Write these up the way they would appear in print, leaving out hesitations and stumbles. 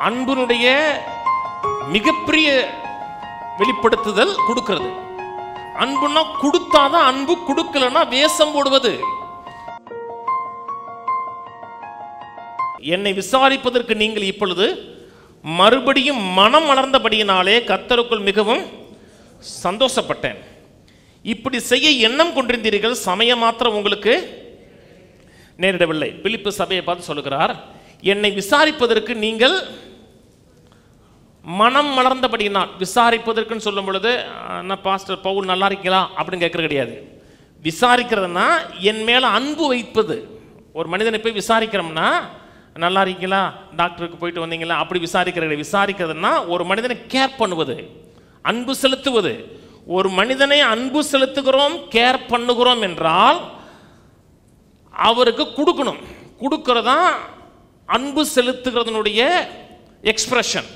அன்பினுடைய மிகப்பெரிய வெளிப்படுத்துதல் கொடுக்கிறது. அன்புனா கொடுத்தாதான் அன்பு, கொடுக்கலன்னா வேஷம் போடுவது. என்னை விசாரிப்பதற்கு நீங்கள் இப்பொழுது மறுபடியும் மனம் வளர்ந்தபடியினாலே கர்த்தருக்குள் மிகவும் சந்தோஷப்பட்டேன். இப்படி செய்ய எண்ணம் கொண்டிருந்தீர்கள், சமயம் மாத்திரம் உங்களுக்கு நேரிடவில்லை. பிலிப்பு சபையை பார்த்து சொல்லுகிறார், என்னை விசாரிப்பதற்கு நீங்கள் மனம் மலர்ந்தபடினால். விசாரிப்பதற்குன்னு சொல்லும் பொழுது நான் பாஸ்டர் பவுல் நல்லா இருக்கீங்களா அப்படின்னு கேட்கறது கிடையாது. விசாரிக்கிறதுனா என் மேல அன்பு வைப்பது. ஒரு மனிதனை போய் விசாரிக்கிறோம்னா நல்லா இருக்கீங்களா, டாக்டருக்கு போயிட்டு வந்தீங்களா அப்படி விசாரிக்கிறது. விசாரிக்கிறதுனா ஒரு மனிதனை கேர் பண்ணுவது, அன்பு செலுத்துவது. ஒரு மனிதனை அன்பு செலுத்துகிறோம், கேர் பண்ணுகிறோம் என்றால் அவருக்கு கொடுக்கணும். கொடுக்கறதா அன்பு செலுத்துகிறதனுடைய expression.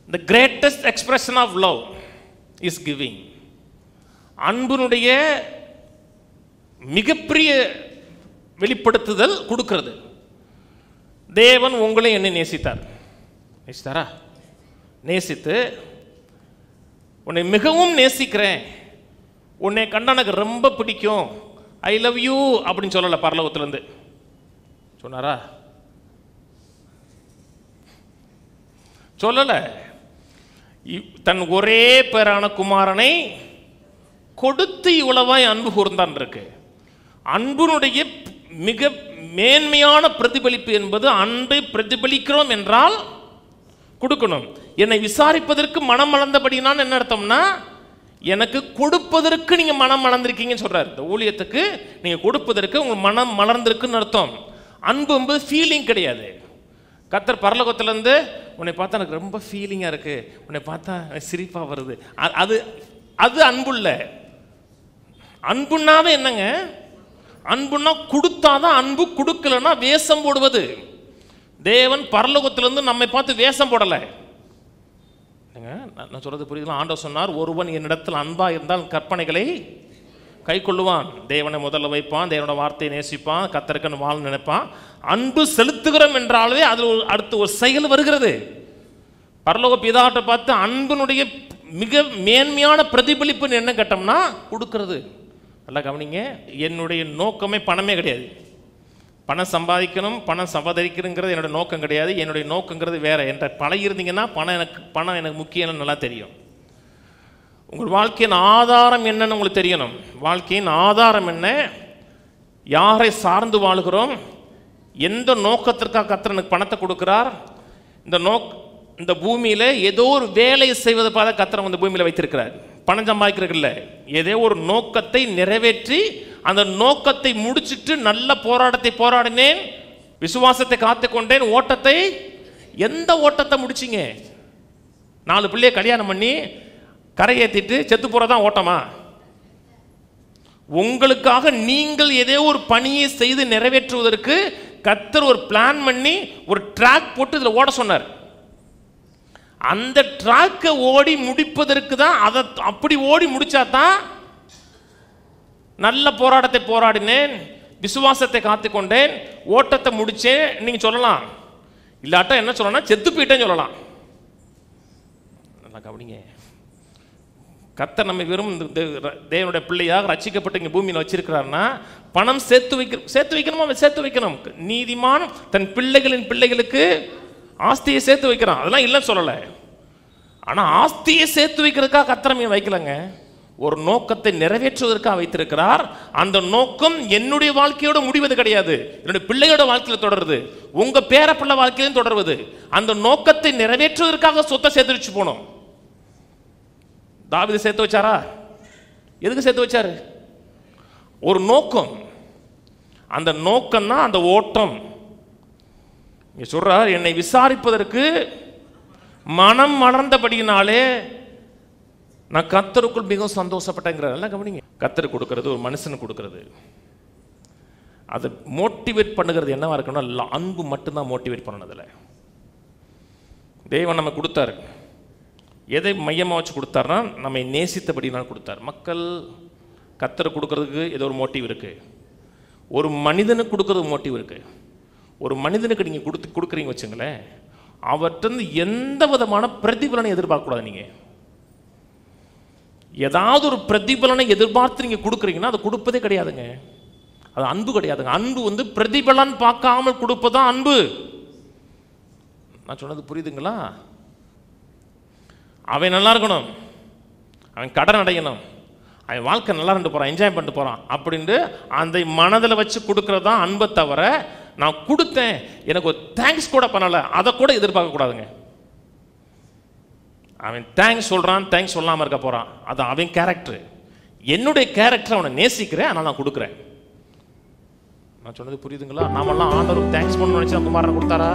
The greatest expression of love is giving. அன்பினுடைய மிகப்பெரிய வெளிப்படுத்துதல் கொடுக்கிறது. தேவன் உங்களை என்னை நேசித்தார். நேசித்தாரா? நேசித்து உன்னை மிகவும் நேசிக்கிறேன், உன்னை கண்டா எனக்கு ரொம்ப பிடிக்கும், ஐ லவ் யூ அப்படின்னு சொல்லல. பரலோகத்திலிருந்து சொன்னாரா? சொல்லல. தன் ஒரே பேரான குமாரனை கொடுத்து இவ்வளவாய் அன்பு கூர்ந்தான் இருக்கு. அன்பினுடைய மிக மேன்மையான பிரதிபலிப்பு என்பது அன்பை பிரதிபலிக்கிறோம் என்றால் கொடுக்கணும். என்னை விசாரிப்பதற்கு மனம் மலர்ந்தபடினான் என்ன அர்த்தம்னா, எனக்கு கொடுப்பதற்கு நீங்க மனம் மலர்ந்திருக்கீங்கன்னு சொல்றாரு. இந்த ஊழியத்துக்கு நீங்க கொடுப்பதற்கு உங்க மனம் மலர்ந்திருக்குன்னு அர்த்தம். அன்பு என்பது ஃபீலிங் கிடையாது. கர்த்தர் பரலோகத்திலிருந்து உன்னை பார்த்தா எனக்கு ரொம்ப ஃபீலிங்கா இருக்கு, உன்னை பார்த்தா சிரிப்பா வருது, அது அது அன்புள்ள. அன்புன்னாவே என்னங்க? அன்புன்னா கொடுத்தாதான் அன்பு, கொடுக்கலன்னா வேஷம் போடுவது. தேவன் பரலோகத்திலிருந்து நம்மை பார்த்து வேஷம் போடலை. நான் சொல்றது புரியுதுங்களா? ஆண்டவர் சொன்னார், ஒருவன் என்னிடத்தில் அன்பா இருந்தால் கற்பனைகளை கை கொள்ளுவான். தேவனை முதல்ல வைப்பான், தேவனோட வார்த்தையை நேசிப்பான், கர்த்தருக்குன்னு வாழ நினைப்பான். அன்பு செலுத்துகிறோம் என்றாலே அதில் அடுத்து ஒரு செயல் வருகிறது. பரலோக பிதாட்ட பார்த்து அன்பினுடைய மிக மேன்மையான பிரதிபலிப்புன்னு என்ன கேட்டோம்னா கொடுக்கிறது. நல்லா கவனிங்க, என்னுடைய நோக்கமே பணமே கிடையாது. பணம் சம்பாதிக்கணும், பணம் சம்பாதிக்கணுங்கிறது என்னோட நோக்கம் கிடையாது. என்னுடைய நோக்கங்கிறது வேற. என்ற பழகிருந்தீங்கன்னா பணம் எனக்கு முக்கியம் நல்லா தெரியும். உங்கள் வாழ்க்கையின் ஆதாரம் என்னன்னு உங்களுக்கு தெரியணும். வாழ்க்கையின் ஆதாரம் என்ன, யாரை சார்ந்து வாழுகிறோம், எந்த நோக்கத்திற்காக கர்த்தர் எனக்கு பணத்தை கொடுக்கிறார். இந்த பூமியில ஏதோ ஒரு வேலை செய்வதை பார்த்து கர்த்தர் இந்த பூமியில வைத்திருக்கிறார். பணம் சம்பாதிக்கிறது இல்லை, ஏதோ ஒரு நோக்கத்தை நிறைவேற்றி அந்த நோக்கத்தை முடிச்சுட்டு நல்ல போராட்டத்தை போராடினேன், விசுவாசத்தை காத்துக்கொண்டேன், ஓட்டத்தை. எந்த ஓட்டத்தை முடிச்சிங்க? 4 பிள்ளைய கல்யாணம் பண்ணி கரையேற்றிட்டு செத்து போறதான் ஓட்டமா? உங்களுக்காக நீங்கள் ஏதோ ஒரு பணியை செய்து நிறைவேற்றுவதற்கு கர்த்தர் ஒரு பிளான் பண்ணி ஒரு ட்ராக் போட்டு இதில் ஓட சொன்னார். அந்த ட்ராக்கை ஓடி முடிப்பதற்கு தான், அதை அப்படி ஓடி முடிச்சாதான் நல்ல போராட்டத்தை போராடினேன், விசுவாசத்தை காத்துக்கொண்டேன், ஓட்டத்தை முடிச்சேன் நீங்க சொல்லலாம். இல்லாட்டா என்ன சொல்லலாம்? செத்து போயிட்டேன்னு சொல்லலாம். நல்லா கவனிங்க, கர்த்தர் நம்ம வெறும் தேவனுடைய பிள்ளையாக ரட்சிக்கப்பட்டு இங்கே பூமியில் வச்சிருக்கிறாருன்னா பணம் சேர்த்து வைக்கணுமா? சேர்த்து வைக்கணும். நீதிமான் தன் பிள்ளைகளின் பிள்ளைகளுக்கு ஆஸ்தியை சேர்த்து வைக்கிறான், அதெல்லாம் இல்லைன்னு சொல்லலை. ஆனால் ஆஸ்தியை சேர்த்து வைக்கிறதுக்காக கர்த்தர் வைக்கலங்க, ஒரு நோக்கத்தை நிறைவேற்றுவதற்காக வைத்திருக்கிறார். அந்த நோக்கம் என்னுடைய வாழ்க்கையோட முடிவது கிடையாது, என்னுடைய பிள்ளையோட வாழ்க்கையில் தொடருது, உங்க பேர பிள்ளை வாழ்க்கையிலும் தொடர்வது. அந்த நோக்கத்தை நிறைவேற்றுவதற்காக சொத்தை சேர்த்து வச்சு போனோம். தாவீது சேர்த்து வச்சாரா? எதுக்கு சேர்த்து வச்சாரு? ஒரு நோக்கம். அந்த நோக்கம் தான் அந்த ஓட்டம். சொல்றார், என்னை விசாரிப்பதற்கு மனம் மலர்ந்தபடியினாலே நான் கர்த்தருக்குள் மிகவும் சந்தோஷப்பட்டேங்கிறார். நல்லா கவனிங்க, கர்த்தருக்கு கொடுக்கிறது, ஒரு மனுஷனுக்கு கொடுக்கிறது, அதை மோட்டிவேட் பண்ணுகிறது என்னவா இருக்கணும்னா அன்பு மட்டும்தான் மோட்டிவேட் பண்ணதில்ல. தேவன் நம்ம கொடுத்தாரு, எதை மையமாக வச்சு கொடுத்தாருன்னா நம்மை நேசித்தபடினால் கொடுத்தார். மக்கள் கர்த்தருக்கு கொடுக்கறதுக்கு ஏதோ ஒரு மோட்டிவ் இருக்கு, ஒரு மனிதனுக்கு கொடுக்கறது மோட்டிவ் இருக்கு. ஒரு மனிதனுக்கு நீங்கள் கொடுக்குறீங்க வச்சுங்களேன், அவர்கிட்ட எந்த விதமான பிரதிபலனை எதிர்பார்க்கக்கூடாது. நீங்கள் ஏதாவது ஒரு பிரதிபலனை எதிர்பார்த்து நீங்கள் கொடுக்குறீங்கன்னா அது கொடுப்பதே கிடையாதுங்க. அது அன்பு கிடையாதுங்க. அன்பு பிரதிபலன் பார்க்காமல் கொடுப்பதான் அன்பு. நான் சொன்னது புரியுதுங்களா? அவன் நல்லா இருக்கணும், அவன் கடன் அடையணும், அவன் வாழ்க்கை நல்லா இருந்து போகிறான், என்ஜாய் பண்ணிட்டு போகிறான் அப்படின்ட்டு அந்த மனதில் வச்சு கொடுக்கறது தான் அன்பை தவிர, நான் கொடுத்தேன் எனக்கு ஒரு தேங்க்ஸ் கூட பண்ணலை அதை கூட எதிர்பார்க்கக்கூடாதுங்க. அவன் தேங்க்ஸ் சொல்கிறான், தேங்க்ஸ் சொல்லாமல் இருக்க போகிறான், அது அவன் கேரக்டர். என்னுடைய கேரக்டர் அவனை நேசிக்கிறேன், ஆனால் நான் கொடுக்குறேன். நான் சொன்னது புரியுதுங்களா? நாமெல்லாம் ஆண்டவருக்கு தேங்க்ஸ் பண்ணணும்னு நினச்சி குமாரனை கொடுத்தாரா?